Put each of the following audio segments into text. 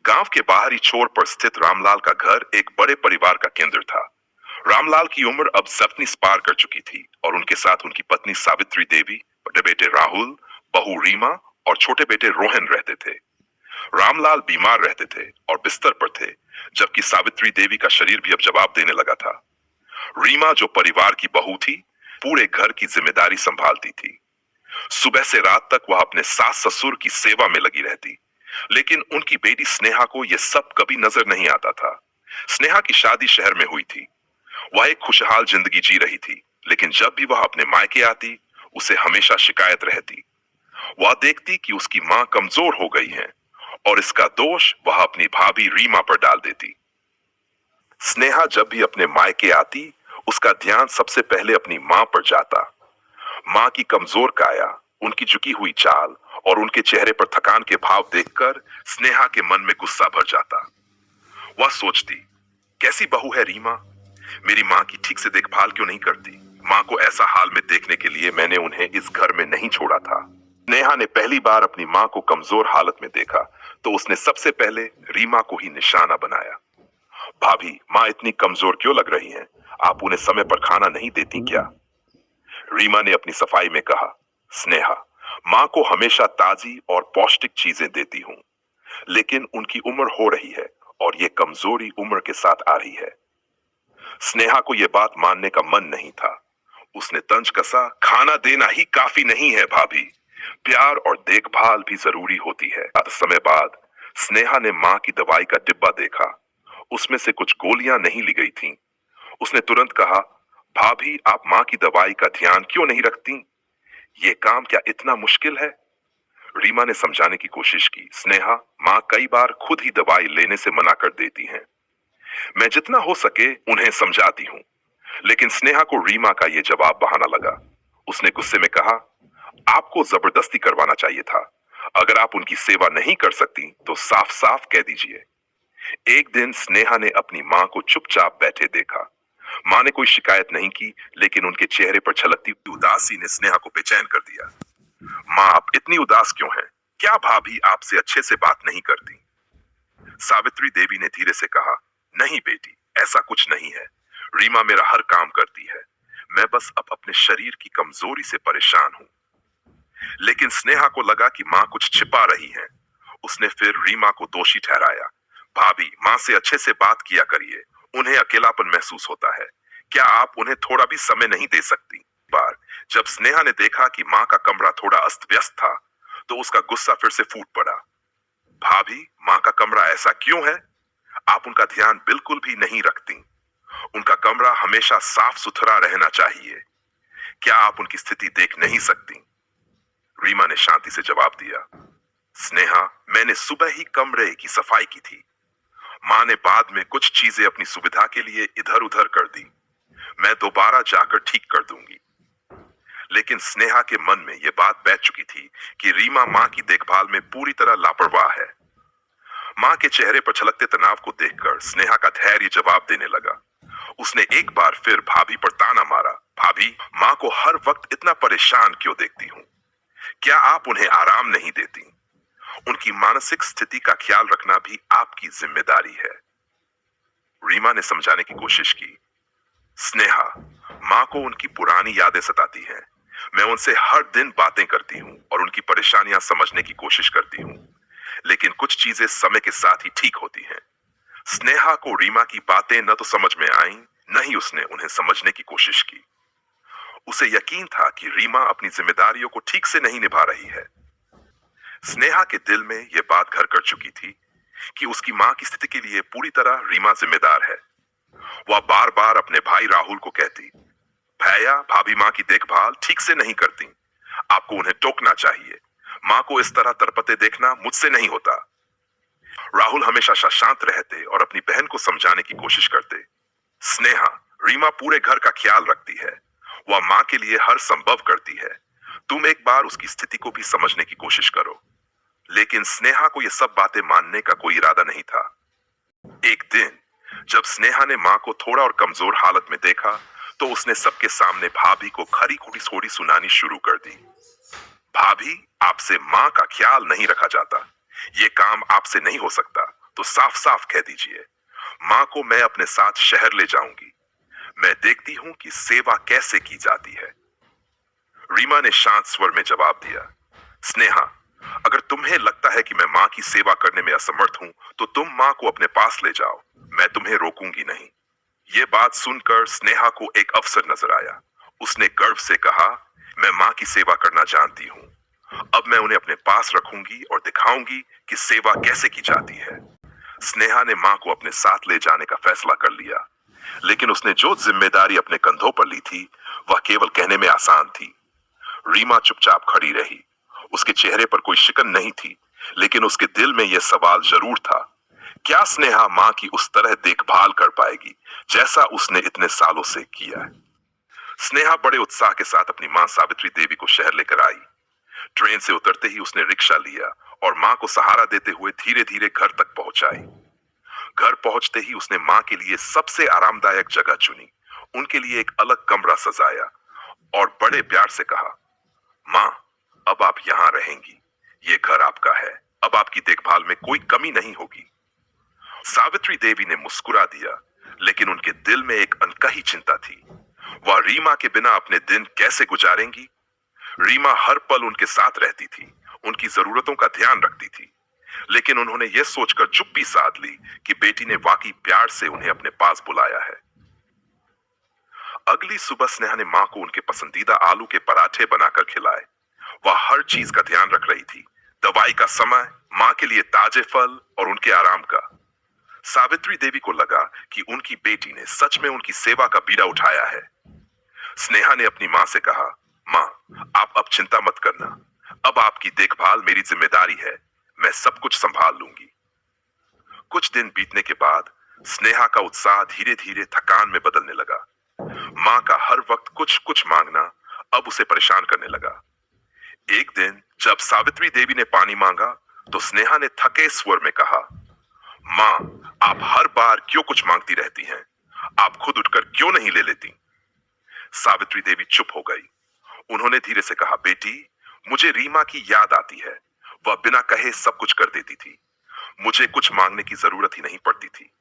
गांव के बाहरी छोर पर स्थित रामलाल का घर एक बड़े परिवार का केंद्र था। रामलाल की उम्र अब 70 पार कर चुकी थी और उनके साथ उनकी पत्नी सावित्री देवी, बड़े बेटे राहुल, बहू रीमा और छोटे बेटे रोहन रहते थे। रामलाल बीमार रहते थे और बिस्तर पर थे, जबकि सावित्री देवी का शरीर भी अब जवाब देने लगा था। रीमा, जो परिवार की बहू थी, पूरे घर की जिम्मेदारी संभालती थी। सुबह से रात तक वह अपने सास ससुर की सेवा में लगी रहती, लेकिन उनकी बेटी स्नेहा को यह सब कभी नजर नहीं आता था। स्नेहा की शादी शहर में हुई थी। वह एक खुशहाल जिंदगी जी रही थी, लेकिन जब भी वह अपने मायके आती, उसे हमेशा शिकायत रहती। वह देखती कि उसकी मां कमजोर हो गई है और इसका दोष वह अपनी भाभी रीमा पर डाल देती। स्नेहा जब भी अपने मायके आती, उसका ध्यान सबसे पहले अपनी मां पर जाता। मां की कमजोर काया, उनकी झुकी हुई चाल और उनके चेहरे पर थकान के भाव देखकर स्नेहा के मन में गुस्सा भर जाता। वह सोचती, कैसी बहू है रीमा, मेरी मां की ठीक से देखभाल क्यों नहीं करती। मां को ऐसा हाल में देखने के लिए मैंने उन्हें इस घर में नहीं छोड़ा था। नेहा ने पहली बार अपनी मां को कमजोर हालत में देखा तो उसने सबसे पहले रीमा को ही निशाना बनाया। भाभी, मां इतनी कमजोर क्यों लग रही हैं? आप उन्हें समय पर खाना नहीं देती क्या? रीमा ने अपनी सफाई में कहा, स्नेहा, मां को हमेशा ताजी और पौष्टिक चीजें देती हूं, लेकिन उनकी उम्र हो रही है और ये कमजोरी उम्र के साथ आ रही है। स्नेहा को यह बात मानने का मन नहीं था। उसने तंज कसा, खाना देना ही काफी नहीं है भाभी, प्यार और देखभाल भी जरूरी होती है। कुछ समय बाद स्नेहा ने मां की दवाई का डिब्बा देखा। उसमें से कुछ गोलियां नहीं ली गई थीं। उसने तुरंत कहा, भाभी, आप मां की दवाई का ध्यान क्यों नहीं रखती? ये काम क्या इतना मुश्किल है? रीमा ने समझाने की कोशिश की, स्नेहा, मां कई बार खुद ही दवाई लेने से मना कर देती हैं। मैं जितना हो सके उन्हें समझाती हूँ। लेकिन स्नेहा को रीमा का यह जवाब बहाना लगा। उसने गुस्से में कहा, आपको जबरदस्ती करवाना चाहिए था। अगर आप उनकी सेवा नहीं कर सकती तो साफ साफ कह दीजिए। एक दिन स्नेहा ने अपनी मां को चुपचाप बैठे देखा। मां ने कोई शिकायत नहीं की, लेकिन उनके चेहरे पर छलकती हुई उदासी ने स्नेहा को बेचैन कर दिया। मां, आप इतनी उदास क्यों हैं? क्या भाभी आपसे अच्छे से बात नहीं करती? सावित्री देवी ने धीरे से कहा, नहीं बेटी, ऐसा कुछ नहीं है। रीमा मेरा हर काम करती है। मैं बस अब अपने शरीर की कमजोरी से परेशान हूं। लेकिन स्नेहा को लगा कि मां कुछ छिपा रही है। उसने फिर रीमा को दोषी ठहराया। भाभी, मां से अच्छे से बात किया करिए, उन्हें अकेलापन महसूस होता है। क्या आप उन्हें थोड़ा भी समय नहीं दे सकती? बार जब स्नेहा ने देखा कि मां का कमरा थोड़ा अस्त व्यस्त था, तो उसका गुस्सा फिर से फूट पड़ा। भाभी, मां का कमरा ऐसा क्यों है? आप उनका ध्यान बिल्कुल भी नहीं रखती। उनका कमरा हमेशा साफ सुथरा रहना चाहिए। क्या आप उनकी स्थिति देख नहीं सकती? रीमा ने शांति से जवाब दिया, स्नेहा, मैंने सुबह ही कमरे की सफाई की थी। मां ने बाद में कुछ चीजें अपनी सुविधा के लिए इधर उधर कर दी। मैं दोबारा जाकर ठीक कर दूंगी। लेकिन स्नेहा के मन में यह बात बैठ चुकी थी कि रीमा मां की देखभाल में पूरी तरह लापरवाह है। मां के चेहरे पर छलकते तनाव को देखकर स्नेहा का धैर्य जवाब देने लगा। उसने एक बार फिर भाभी पर ताना मारा, भाभी, मां को हर वक्त इतना परेशान क्यों देखती हूं? क्या आप उन्हें आराम नहीं देती? उनकी मानसिक स्थिति का ख्याल रखना भी आपकी जिम्मेदारी है। रीमा ने समझाने की कोशिश की, स्नेहा, मां को उनकी पुरानी यादें सताती हैं। मैं उनसे हर दिन बातें करती हूँ और उनकी परेशानियां समझने की कोशिश करती हूँ, लेकिन कुछ चीजें समय के साथ ही ठीक होती हैं। स्नेहा को रीमा की बातें न तो समझ में आईं, न ही उसने उन्हें समझने की कोशिश की। उसे यकीन था कि रीमा अपनी जिम्मेदारियों को ठीक से नहीं निभा रही है। स्नेहा के दिल में यह बात घर कर चुकी थी कि उसकी मां की स्थिति के लिए पूरी तरह रीमा जिम्मेदार है। वह बार बार अपने भाई राहुल को कहती, भैया, भाभी मां की देखभाल ठीक से नहीं करती। आपको उन्हें टोकना चाहिए। मां को इस तरह तड़पते देखना मुझसे नहीं होता। राहुल हमेशा शांत रहते और अपनी बहन को समझाने की कोशिश करते। स्नेहा, रीमा पूरे घर का ख्याल रखती है। वह मां के लिए हर संभव करती है। तुम एक बार उसकी स्थिति को भी समझने की कोशिश करो। लेकिन स्नेहा को यह सब बातें मानने का कोई इरादा नहीं था। एक दिन जब स्नेहा ने मां को थोड़ा और कमजोर हालत में देखा, तो उसने सबके सामने भाभी को खरी खोटी स्टोरी सुनानी शुरू कर दी। भाभी, आपसे मां का ख्याल नहीं रखा जाता। ये काम आपसे नहीं हो सकता। तो साफ साफ कह दीजिए, माँ को मैं अपने साथ शहर ले जाऊंगी। मैं देखती हूं कि सेवा कैसे की जाती है। रीमा ने शांत स्वर में जवाब दिया, स्नेहा, अगर तुम्हें लगता है कि मैं माँ की सेवा करने में असमर्थ हूं, तो तुम माँ को अपने पास ले जाओ, मैं तुम्हें रोकूंगी नहीं। ये बात सुनकर स्नेहा को एक अवसर नजर आया। उसने गर्व से कहा, मैं माँ की सेवा करना जानती हूँ। अब मैं उन्हें अपने पास रखूंगी और दिखाऊंगी कि सेवा कैसे की जाती है। स्नेहा ने माँ को अपने साथ ले जाने का फैसला कर लिया, लेकिन उसने जो जिम्मेदारी अपने कंधों पर ली थी, वह केवल कहने में आसान थी। रीमा चुपचाप खड़ी रही। उसके चेहरे पर कोई शिकन नहीं थी, लेकिन उसके दिल में यह सवाल जरूर था, क्या स्नेहा माँ की उस तरह देखभाल कर पाएगी जैसा उसने इतने सालों से किया है। स्नेहा बड़े उत्साह के साथ अपनी माँ सावित्री देवी को शहर लेकर आई। ट्रेन से उतरते ही उसने रिक्शा लिया और माँ को सहारा देते हुए धीरे धीरे घर तक पहुंचाई। घर पहुंचते ही उसने माँ के लिए सबसे आरामदायक जगह चुनी, उनके लिए एक अलग कमरा सजाया और बड़े प्यार से कहा, माँ, अब आप यहाँ रहेंगी। ये घर आपका है। अब आपकी देखभाल में कोई कमी नहीं होगी। सावित्री देवी ने मुस्कुरा दिया, लेकिन उनके दिल में एक अनकही चिंता थी। वह रीमा के बिना अपने दिन कैसे गुजारेंगी। रीमा हर पल उनके साथ रहती थी, उनकी जरूरतों का ध्यान रखती थी, लेकिन उन्होंने यह सोचकर चुप्पी साध ली कि बेटी ने वाकई प्यार से उन्हें अपने पास बुलाया है। अगली सुबह स्नेहा ने माँ को उनके पसंदीदा आलू के पराठे बनाकर खिलाए। वह हर चीज का ध्यान रख रही थी, दवाई का समय, माँ के लिए ताजे फल और उनके आराम का। सावित्री देवी को लगा कि उनकी बेटी ने सच में उनकी सेवा का बीड़ा उठाया है। स्नेहा ने अपनी माँ से कहा, माँ, आप अब चिंता मत करना। अब आपकी देखभाल मेरी जिम्मेदारी है। मैं सब कुछ संभाल लूंगी। कुछ दिन बीतने के बाद स्नेहा का उत्साह धीरे धीरे थकान में बदलने लगा। माँ का हर वक्त कुछ कुछ मांगना अब उसे परेशान करने लगा। एक दिन जब सावित्री देवी ने पानी मांगा, तो स्नेहा ने थके स्वर में कहा, माँ, आप हर बार क्यों कुछ मांगती रहती हैं? आप खुद उठकर क्यों नहीं ले लेती? सावित्री देवी चुप हो गई। उन्होंने धीरे से कहा, बेटी, मुझे रीमा की याद आती है। वह बिना कहे सब कुछ कर देती थी। मुझे कुछ मांगने की जरूरत ही नहीं पड़ती थी।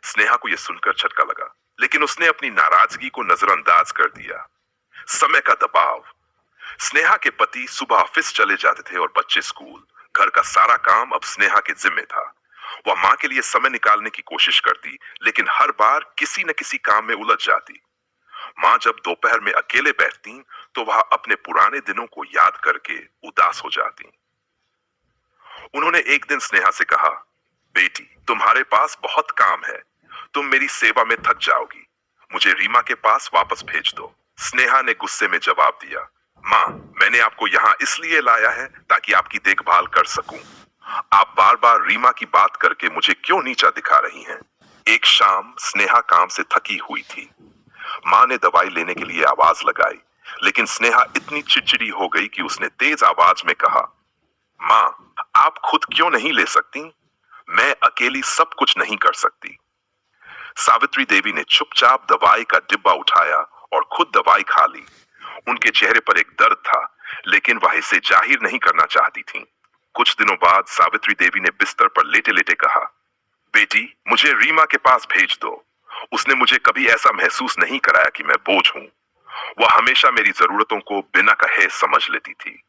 स्नेहा को यह सुनकर झटका लगा, लेकिन उसने अपनी नाराजगी को नजरअंदाज कर दिया। समय का दबाव। स्नेहा के पति सुबह ऑफिस चले जाते थे और बच्चे स्कूल। घर का सारा काम अब स्नेहा के जिम्मे था। वह माँ के लिए समय निकालने की कोशिश करती, लेकिन हर बार किसी न किसी काम में उलझ जाती। माँ जब दोपहर में अकेले बैठती, तो वह अपने पुराने दिनों को याद करके उदास हो जाती। उन्होंने एक दिन स्नेहा से कहा, बेटी, तुम्हारे पास बहुत काम है। तुम मेरी सेवा में थक जाओगी। मुझे रीमा के पास वापस भेज दो। स्नेहा ने गुस्से में जवाब दिया, माँ, मैंने आपको यहाँ इसलिए लाया है ताकि आपकी देखभाल कर सकूं। आप बार बार रीमा की बात करके मुझे क्यों नीचा दिखा रही हैं? एक शाम स्नेहा काम से थकी हुई थी। माँ ने दवाई लेने के लिए आवाज लगाई, लेकिन स्नेहा इतनी चिड़चिड़ी हो गई कि उसने तेज आवाज में कहा, माँ, आप खुद क्यों नहीं ले सकती? मैं अकेली सब कुछ नहीं कर सकती। सावित्री देवी ने चुपचाप दवाई का डिब्बा उठाया और खुद दवाई खा ली। उनके चेहरे पर एक दर्द था, लेकिन वह इसे जाहिर नहीं करना चाहती थीं। कुछ दिनों बाद सावित्री देवी ने बिस्तर पर लेटे लेटे कहा, बेटी, मुझे रीमा के पास भेज दो। उसने मुझे कभी ऐसा महसूस नहीं कराया कि मैं बोझ हूं। वह हमेशा मेरी जरूरतों को बिना कहे समझ लेती थी।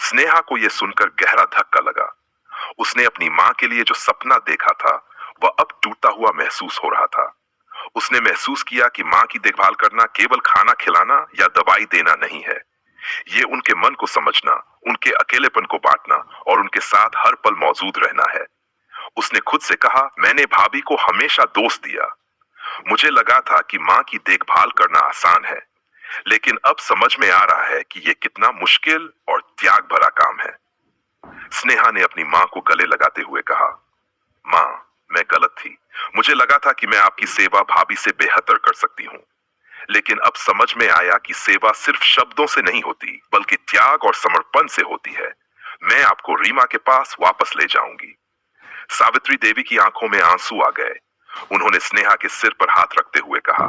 स्नेहा को यह सुनकर गहरा धक्का लगा। उसने अपनी माँ के लिए जो सपना देखा था, वह अब टूटता हुआ महसूस हो रहा था। उसने महसूस किया कि माँ की देखभाल करना केवल खाना खिलाना या दवाई देना नहीं है। ये उनके मन को समझना, उनके अकेलेपन को बांटना और उनके साथ हर पल मौजूद रहना है। उसने खुद से कहा, मैंने भाभी को हमेशा दोष दिया। मुझे लगा था कि माँ की देखभाल करना आसान है, लेकिन अब समझ में आ रहा है कि यह कितना मुश्किल और त्याग भरा काम है। स्नेहा ने अपनी माँ को गले लगाते हुए कहा, माँ, मैं गलत थी। मुझे लगा था कि मैं आपकी सेवा भाभी से बेहतर कर सकती हूँ, लेकिन अब समझ में आया कि सेवा सिर्फ शब्दों से नहीं होती, बल्कि त्याग और समर्पण से होती है। मैं आपको रीमा के पास वापस ले जाऊंगी। सावित्री देवी की आंखों में आंसू आ गए। उन्होंने स्नेहा के सिर पर हाथ रखते हुए कहा,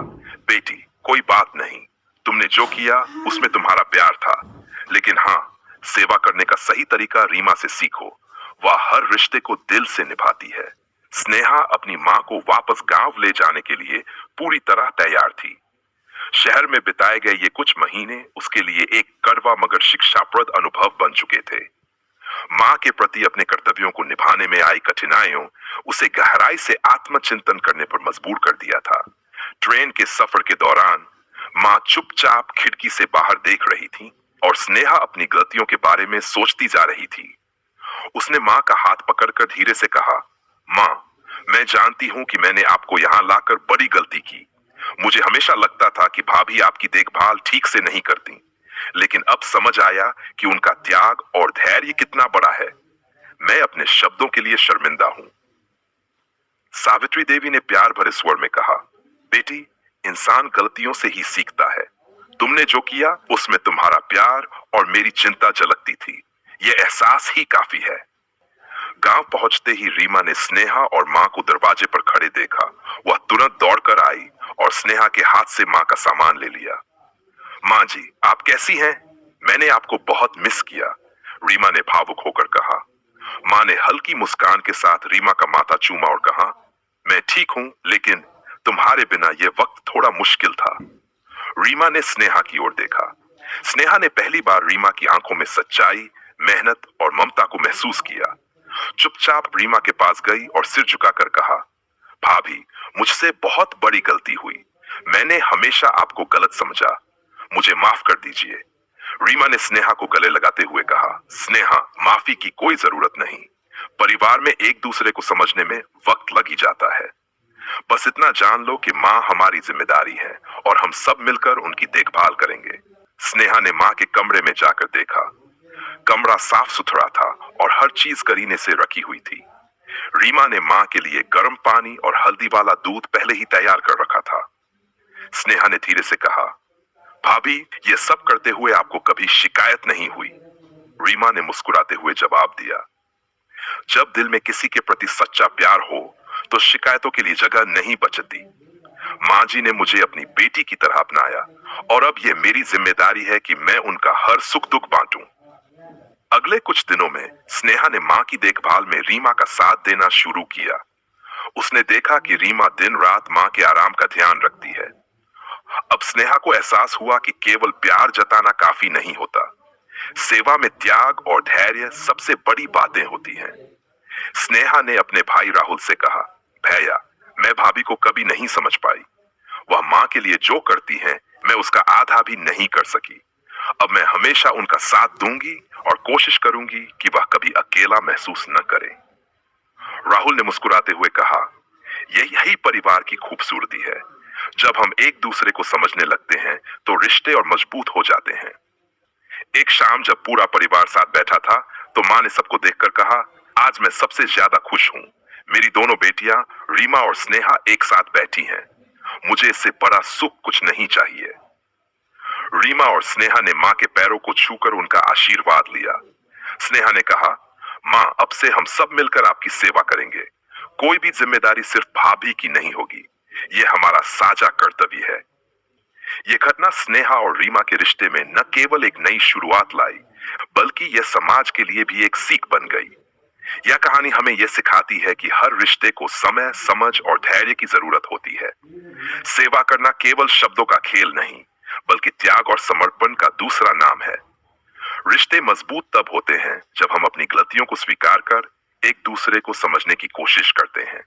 बेटी, कोई बात नहीं। तुमने जो किया उसमें तुम्हारा प्यार था, लेकिन हाँ, सेवा करने का सही तरीका रीमा से सीखो। वह हर रिश्ते को दिल से निभाती है। स्नेहा अपनी माँ को वापस गांव ले जाने के लिए पूरी तरह तैयार थी। शहर में बिताए गए ये कुछ महीने उसके लिए एक कड़वा मगर शिक्षाप्रद अनुभव बन चुके थे। माँ के प्रति अपने कर्तव्यों को निभाने में आई कठिनाइयों उसे गहराई से आत्मचिंतन करने पर मजबूर कर दिया था। ट्रेन के सफर के दौरान माँ चुपचाप खिड़की से बाहर देख रही थी और स्नेहा अपनी गलतियों के बारे में सोचती जा रही थी। उसने माँ का हाथ पकड़कर धीरे से कहा, माँ, मैं जानती हूँ कि मैंने आपको यहाँ लाकर बड़ी गलती की। मुझे हमेशा लगता था कि भाभी आपकी देखभाल ठीक से नहीं करती, लेकिन अब समझ आया कि उनका त्याग और धैर्य कितना बड़ा है। मैं अपने शब्दों के लिए शर्मिंदा हूँ। सावित्री देवी ने प्यार भरे स्वर में कहा, बेटी, इंसान गलतियों से ही सीखता है। तुमने जो किया उसमें तुम्हारा प्यार और मेरी चिंता झलकती थी। यह एहसास ही काफी है। गांव पहुंचते ही रीमा ने स्नेहा और मां को दरवाजे पर खड़े देखा। वह तुरंत दौड़कर आई और स्नेहा के हाथ से मां का सामान ले लिया। मां जी, आप कैसी हैं? मैंने आपको बहुत मिस किया, रीमा ने भावुक होकर कहा। मां ने हल्की मुस्कान के साथ रीमा का माथा चूमा और कहा, मैं ठीक हूं, लेकिन तुम्हारे बिना यह वक्त थोड़ा मुश्किल था। रीमा ने स्नेहा की ओर देखा। स्नेहा ने पहली बार रीमा की आंखों में सच्चाई, मेहनत और ममता को महसूस किया। चुपचाप रीमा के पास गई और सिर झुकाकर कहा, भाभी, मुझसे बहुत बड़ी गलती हुई। मैंने हमेशा आपको गलत समझा। मुझे माफ कर दीजिए। रीमा ने स्नेहा को गले लगाते हुए कहा, स्नेहा, माफी की कोई जरूरत नहीं। परिवार में एक दूसरे को समझने में वक्त लग ही जाता है। बस इतना जान लो कि माँ हमारी जिम्मेदारी है और हम सब मिलकर उनकी देखभाल करेंगे। स्नेहा ने माँ के कमरे में जाकर देखा। कमरा साफ सुथरा था और हर चीज करीने से रखी हुई थी। रीमा ने माँ के लिए गर्म पानी और हल्दी वाला दूध पहले ही तैयार कर रखा था। स्नेहा ने धीरे से कहा, भाभी, ये सब करते हुए आपको कभी शिकायत नहीं हुई? रीमा ने मुस्कुराते हुए जवाब दिया, जब दिल में किसी के प्रति सच्चा प्यार हो तो शिकायतों के लिए जगह नहीं बचती। माँ जी ने मुझे अपनी बेटी की तरह अपनाया और अब यह मेरी जिम्मेदारी है कि मैं उनका हर सुख दुख बांटूं। अगले कुछ दिनों में स्नेहा ने माँ की देखभाल में रीमा का साथ देना शुरू किया। उसने देखा कि रीमा दिन रात माँ के आराम का ध्यान रखती है। अब स्नेहा को एहसास हुआ कि केवल प्यार जताना काफी नहीं होता। सेवा में त्याग और धैर्य सबसे बड़ी बातें होती हैं। स्नेहा ने अपने भाई राहुल से कहा, भैया, मैं भाभी को कभी नहीं समझ पाई। वह माँ के लिए जो करती हैं, मैं उसका आधा भी नहीं कर सकी। अब मैं हमेशा उनका साथ दूंगी और कोशिश करूंगी कि वह कभी अकेला महसूस न करे। राहुल ने मुस्कुराते हुए कहा, यही परिवार की खूबसूरती है। जब हम एक दूसरे को समझने लगते हैं तो रिश्ते और मजबूत हो जाते हैं। एक शाम जब पूरा परिवार साथ बैठा था तो माँ ने सबको देखकर कहा, आज मैं सबसे ज्यादा खुश हूँ। मेरी दोनों बेटियां रीमा और स्नेहा एक साथ बैठी हैं। मुझे इससे बड़ा सुख कुछ नहीं चाहिए। रीमा और स्नेहा ने माँ के पैरों को छूकर उनका आशीर्वाद लिया। स्नेहा ने कहा, माँ, अब से हम सब मिलकर आपकी सेवा करेंगे। कोई भी जिम्मेदारी सिर्फ भाभी की नहीं होगी। यह हमारा साझा कर्तव्य है। यह घटना स्नेहा और रीमा के रिश्ते में न केवल एक नई शुरुआत लाई, बल्कि यह समाज के लिए भी एक सीख बन गई। यह कहानी हमें यह सिखाती है कि हर रिश्ते को समय, समझ और धैर्य की जरूरत होती है। सेवा करना केवल शब्दों का खेल नहीं, बल्कि त्याग और समर्पण का दूसरा नाम है। रिश्ते मजबूत तब होते हैं जब हम अपनी गलतियों को स्वीकार कर एक दूसरे को समझने की कोशिश करते हैं।